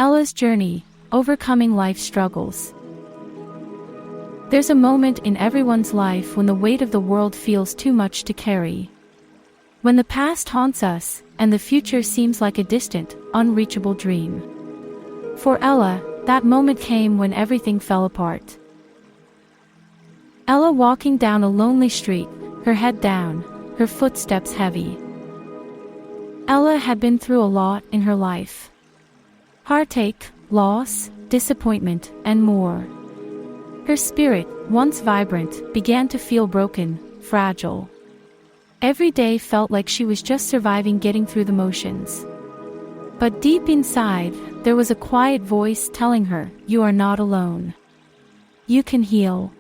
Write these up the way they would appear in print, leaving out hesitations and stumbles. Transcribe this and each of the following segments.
Ella's journey, overcoming life's struggles. There's a moment in everyone's life when the weight of the world feels too much to carry. When the past haunts us, and the future seems like a distant, unreachable dream. For Ella, that moment came when everything fell apart. Ella walking down a lonely street, her head down, her footsteps heavy. Ella had been through a lot in her life. Heartache, loss, disappointment, and more. Her spirit, once vibrant, began to feel broken, fragile. Every day felt like she was just surviving, getting through the motions. But deep inside, there was a quiet voice telling her, "You are not alone. You can heal.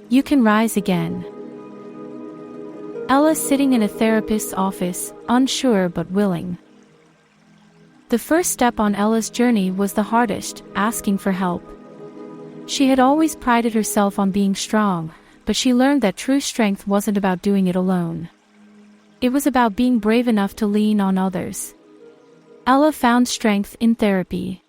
You can rise again." Ella sitting in a therapist's office, unsure but willing. The first step on Ella's journey was the hardest, asking for help. She had always prided herself on being strong, but she learned that true strength wasn't about doing it alone. It was about being brave enough to lean on others. Ella found strength in therapy.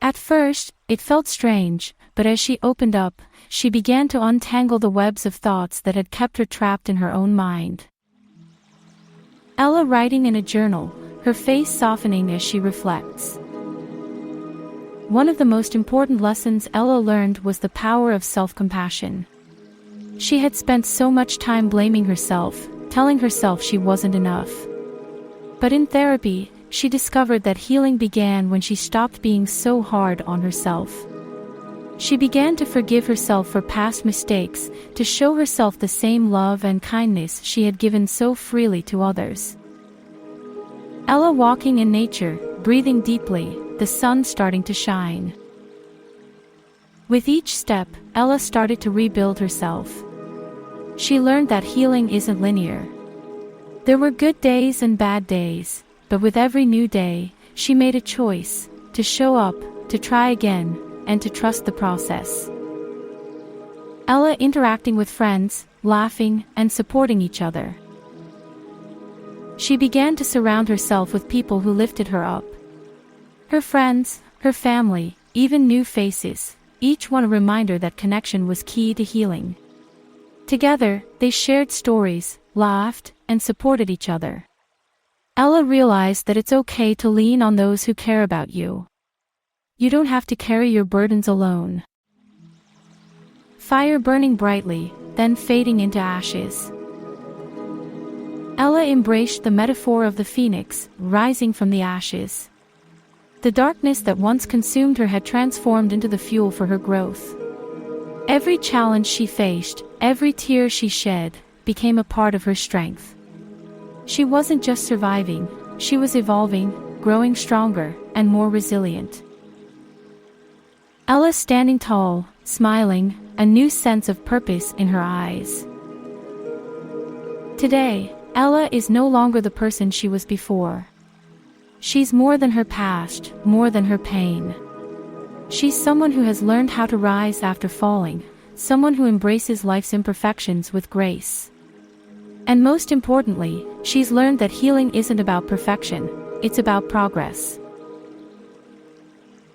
At first, it felt strange, but as she opened up, she began to untangle the webs of thoughts that had kept her trapped in her own mind. Ella writing in a journal, her face softening as she reflects. One of the most important lessons Ella learned was the power of self-compassion. She had spent so much time blaming herself, telling herself she wasn't enough. But in therapy, she discovered that healing began when she stopped being so hard on herself. She began to forgive herself for past mistakes, to show herself the same love and kindness she had given so freely to others. Ella walking in nature, breathing deeply, the sun starting to shine. With each step, Ella started to rebuild herself. She learned that healing isn't linear. There were good days and bad days, but with every new day, she made a choice to show up, to try again, and to trust the process. Ella interacting with friends, laughing, and supporting each other. She began to surround herself with people who lifted her up. Her friends, her family, even new faces, each one a reminder that connection was key to healing. Together, they shared stories, laughed, and supported each other. Ella realized that it's okay to lean on those who care about you. You don't have to carry your burdens alone. Fire burning brightly, then fading into ashes. Ella embraced the metaphor of the phoenix, rising from the ashes. The darkness that once consumed her had transformed into the fuel for her growth. Every challenge she faced, every tear she shed, became a part of her strength. She wasn't just surviving, she was evolving, growing stronger, and more resilient. Ella standing tall, smiling, a new sense of purpose in her eyes. Today, Ella is no longer the person she was before. She's more than her past, more than her pain. She's someone who has learned how to rise after falling, someone who embraces life's imperfections with grace. And most importantly, she's learned that healing isn't about perfection, it's about progress.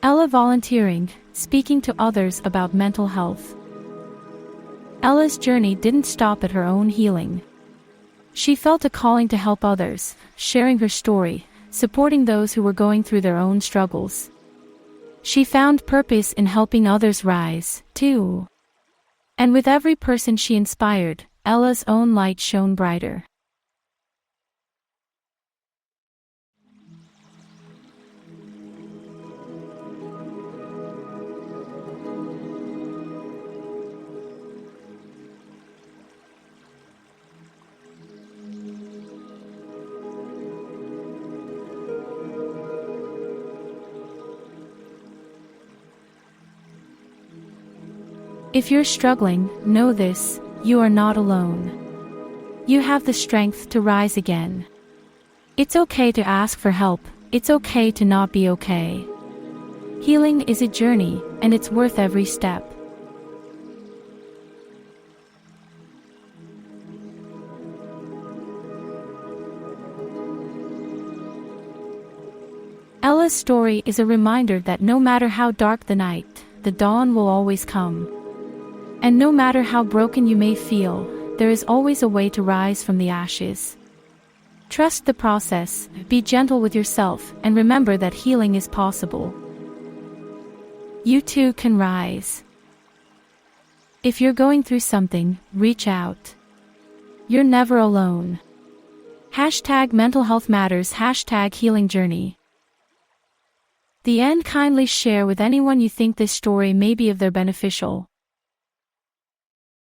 Ella volunteering, speaking to others about mental health. Ella's journey didn't stop at her own healing. She felt a calling to help others, sharing her story, supporting those who were going through their own struggles. She found purpose in helping others rise, too. And with every person she inspired, Ella's own light shone brighter. If you're struggling, know this, you are not alone. You have the strength to rise again. It's okay to ask for help, it's okay to not be okay. Healing is a journey, and it's worth every step. Ella's story is a reminder that no matter how dark the night, the dawn will always come. And no matter how broken you may feel, there is always a way to rise from the ashes. Trust the process, be gentle with yourself, and remember that healing is possible. You too can rise. If you're going through something, reach out. You're never alone. #mental health matters, #healing journey. The end. Kindly share with anyone you think this story may be of their beneficial.